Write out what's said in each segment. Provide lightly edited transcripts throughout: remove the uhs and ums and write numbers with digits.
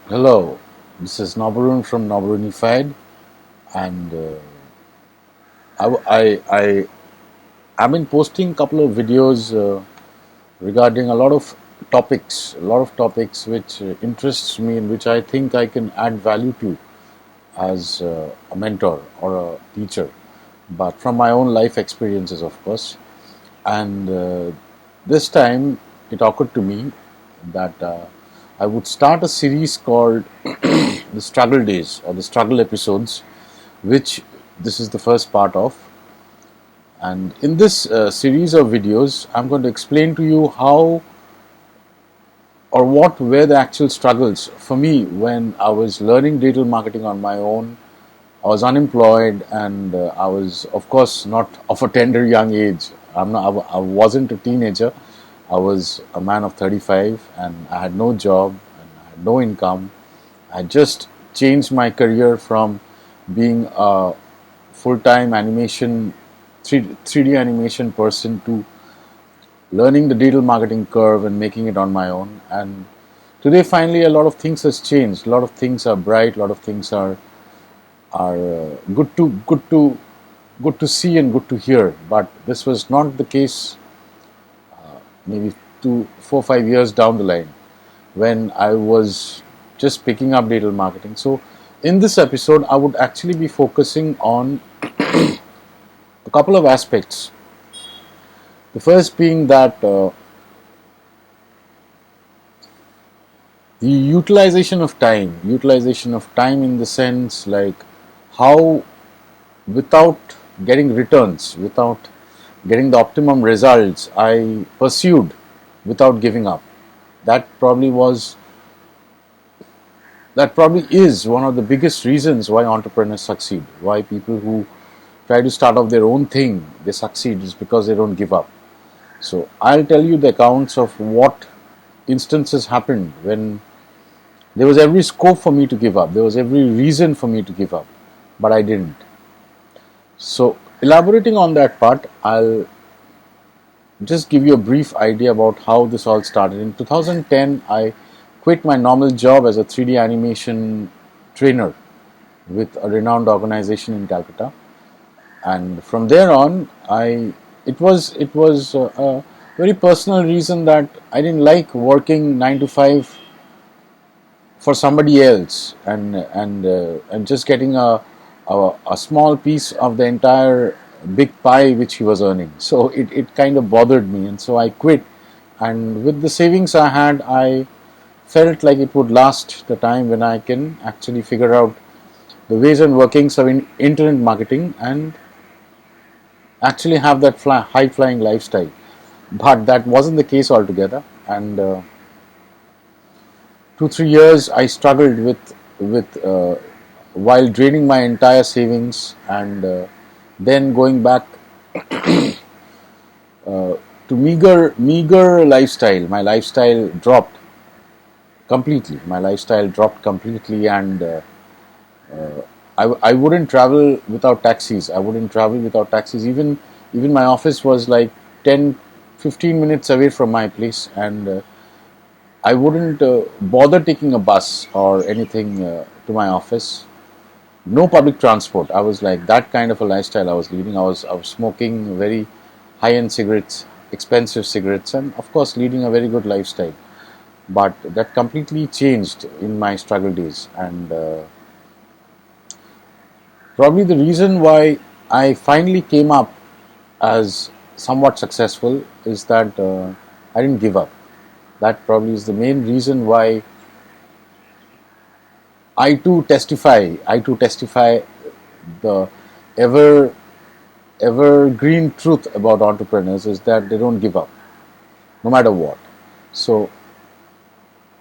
Hello, this is Nabarun from Nabarunified, and I have been posting a couple of videos regarding a lot of topics which interests me and which I think I can add value to as a mentor or a teacher, but from my own life experiences, of course. And this time, it occurred to me that I would start a series called the struggle days or the struggle episodes, which this is the first part of. And in this series of videos, I'm going to explain to you how or what were the actual struggles for me when I was learning digital marketing on my own. I was unemployed, and I was, of course, not of a tender young age. I wasn't a teenager. I was a man of 35, and I had no job and I had no income. I just changed my career from being a full-time animation, 3D animation person to learning the digital marketing curve and making it on my own. And today, finally, a lot of things has changed. A lot of things are bright. A lot of things are good to see and good to hear. But this was not the case. Maybe 4 5 years down the line, when I was just picking up digital marketing. So, in this episode, I would actually be focusing on a couple of aspects. The first being that the utilization of time in the sense like how, without getting returns, without getting the optimum results, I pursued without giving up. That probably was that probably is one of the biggest reasons why entrepreneurs succeed. Why people who try to start off their own thing, they succeed, is because they don't give up. So I'll tell you the accounts of what instances happened when there was every scope for me to give up. There was every reason for me to give up, but I didn't. So elaborating on that part, I'll just give you a brief idea about how this all started. In 2010, I quit my normal job as a 3D animation trainer with a renowned organization in Calcutta, and from there on, it was a very personal reason that I didn't like working 9 to 5 for somebody else and just getting a small piece of the entire big pie which he was earning. So it kind of bothered me, and so I quit. And with the savings I had, I felt like it would last the time when I can actually figure out the ways and workings of internet marketing and actually have that high flying lifestyle. But that wasn't the case altogether. And 2 3 years I struggled with while draining my entire savings, and then going back to meager lifestyle. My lifestyle dropped completely. And I wouldn't travel without taxis. I wouldn't travel without taxis. Even my office was like 10 15 minutes away from my place, and I wouldn't bother taking a bus or anything to my office. No public transport. I was like that kind of a lifestyle I was leading. I was smoking very high end cigarettes, expensive cigarettes, and of course leading a very good lifestyle. But that completely changed in my struggle days, and probably the reason why I finally came up as somewhat successful is that I didn't give up. That probably is the main reason why I too testify the ever evergreen truth about entrepreneurs is that they don't give up, no matter what. So,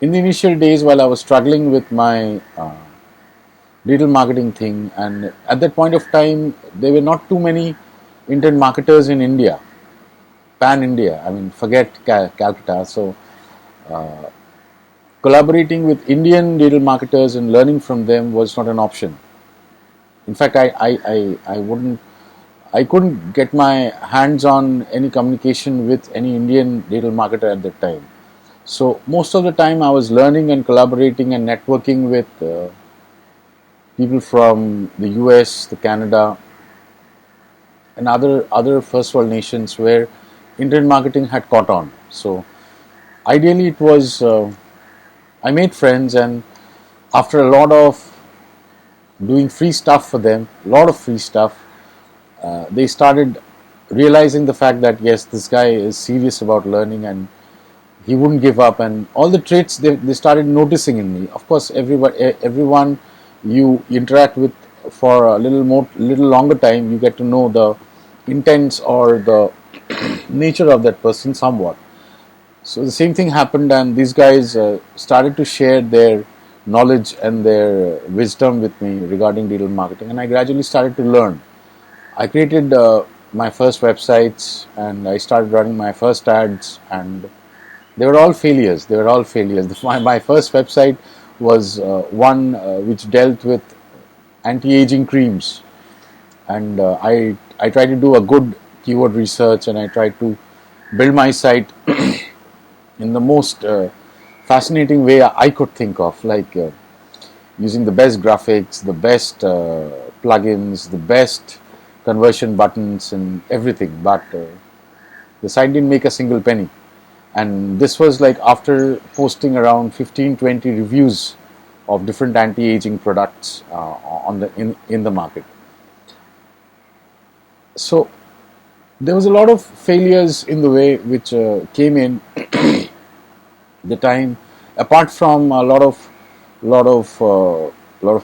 in the initial days, while I was struggling with my digital marketing thing, and at that point of time, there were not too many internet marketers in India, pan India. I mean, forget Calcutta. So, collaborating with Indian digital marketers and learning from them was not an option. In fact, I couldn't get my hands on any communication with any Indian digital marketer at that time. So most of the time I was learning and collaborating and networking with people from the US, the Canada, and other first world nations where internet marketing had caught on. So ideally, it was I made friends, and after a lot of doing free stuff for them, a lot of free stuff, they started realizing the fact that yes, this guy is serious about learning and he wouldn't give up, and all the traits they started noticing in me. Of course, everyone you interact with for a little longer time, you get to know the intents or the nature of that person somewhat. So the same thing happened, and these guys started to share their knowledge and their wisdom with me regarding digital marketing, and I gradually started to learn. I created my first websites, and I started running my first ads, and they were all failures. They were all failures. My first website was one which dealt with anti-aging creams, and I tried to do a good keyword research, and I tried to build my site in the most fascinating way I could think of, like using the best graphics, the best plugins, the best conversion buttons, and everything. But the site didn't make a single penny. And this was like after posting around 15, 20 reviews of different anti-aging products in the market. So there was a lot of failures in the way which came in the time, apart from a lot of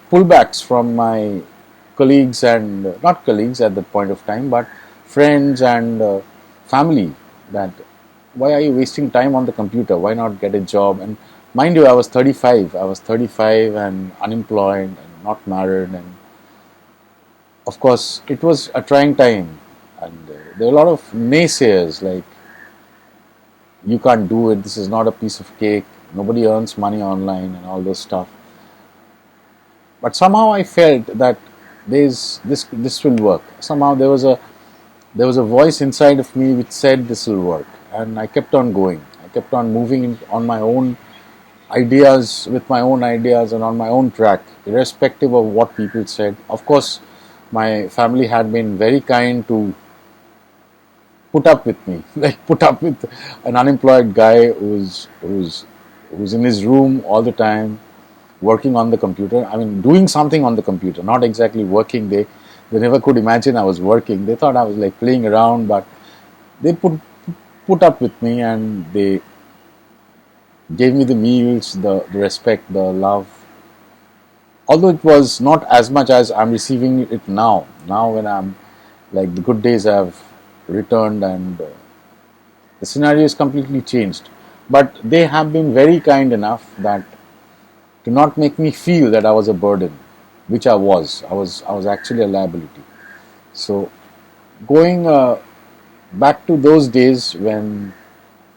pullbacks from my colleagues, and not colleagues at that point of time, but friends and family, that why are you wasting time on the computer, why not get a job? And mind you, I was 35 and unemployed and not married, and of course it was a trying time, and there were a lot of naysayers like, you can't do it, this is not a piece of cake, nobody earns money online, and all this stuff. But somehow I felt that this will work. Somehow there was a voice inside of me which said this will work, and I kept on going. I kept on moving on my own ideas, with my own ideas, and on my own track, irrespective of what people said. Of course, my family had been very kind to put up with me, like put up with an unemployed guy who's in his room all the time, working on the computer. I mean, doing something on the computer, not exactly working. They never could imagine I was working. They thought I was like playing around, but they put up with me, and they gave me the meals, the respect, the love. Although it was not as much as I'm receiving it now. Now when I'm like, the good days have returned, and the scenario is completely changed. But they have been very kind enough that to not make me feel that I was a burden, which I was. I was actually a liability. So going back to those days when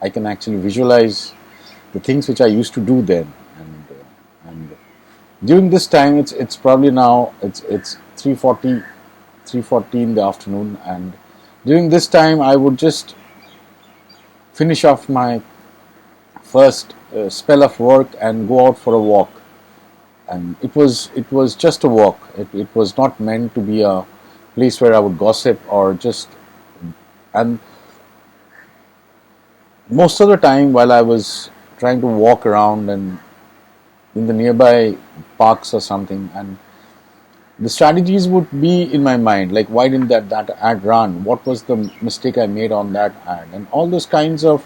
I can actually visualize the things which I used to do then, and during this time, it's probably now it's 3:40 in the afternoon, and during this time I would just finish off my first spell of work and go out for a walk. And it was just a walk. It was not meant to be a place where I would gossip or just. And most of the time, while I was trying to walk around and in the nearby parks or something, and the strategies would be in my mind, like, why didn't that ad run, what was the mistake I made on that ad, and all those kinds of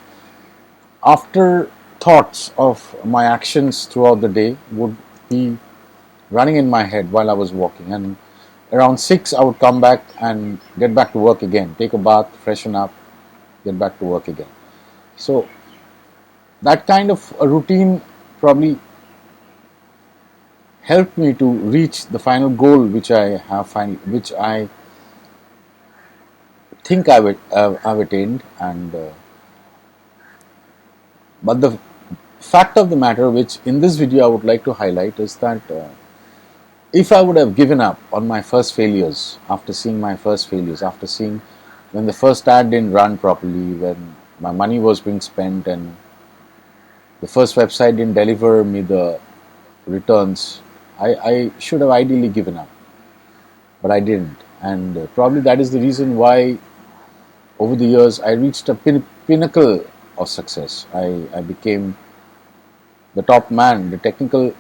after thoughts of my actions throughout the day would be running in my head while I was walking. And around 6 I would come back and get back to work again, take a bath, freshen up, get back to work again. So that kind of a routine probably helped me to reach the final goal which which I think I've attained. And but the fact of the matter, which in this video I would like to highlight, is that if I would have given up on my first failures, after seeing my first failures, after seeing when the first ad didn't run properly, when my money was being spent, and the first website didn't deliver me the returns, I should have ideally given up, but I didn't. And probably that is the reason why over the years I reached a pinnacle of success. I became the top man, technically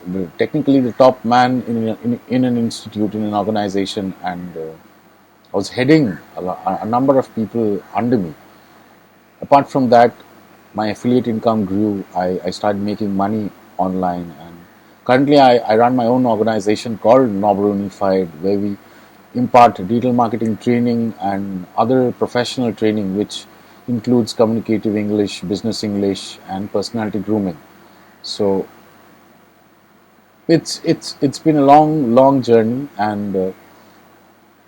the top man in an institute, in an organization, and I was heading a number of people under me. Apart from that, my affiliate income grew. I started making money online, and currently I run my own organization called Nabarunified, where we impart digital marketing training and other professional training, which includes communicative English, business English, and personality grooming. So it's been a long journey, and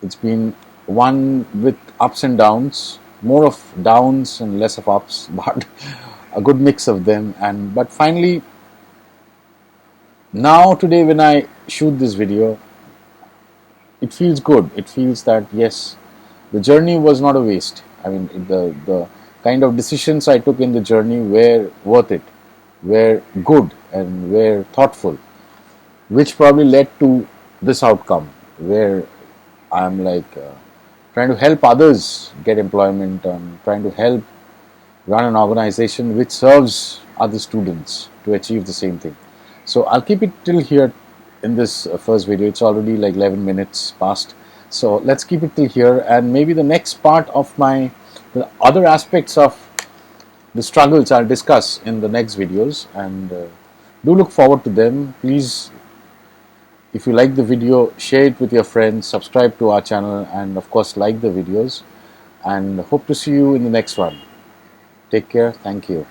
it's been one with ups and downs, more of downs and less of ups, but a good mix of them. And but finally, now today when I shoot this video, it feels good. It feels that yes, the journey was not a waste. I mean, the kind of decisions I took in the journey were worth it, were good, and were thoughtful, which probably led to this outcome where I'm like trying to help others get employment, and trying to help run an organization which serves other students to achieve the same thing. So I'll keep it till here in this first video. It's already like 11 minutes past. So let's keep it till here, and maybe the next part of the other aspects of the struggles I'll discuss in the next videos, and do look forward to them. Please, if you like the video, share it with your friends, subscribe to our channel, and of course like the videos, and hope to see you in the next one. Take care. Thank you.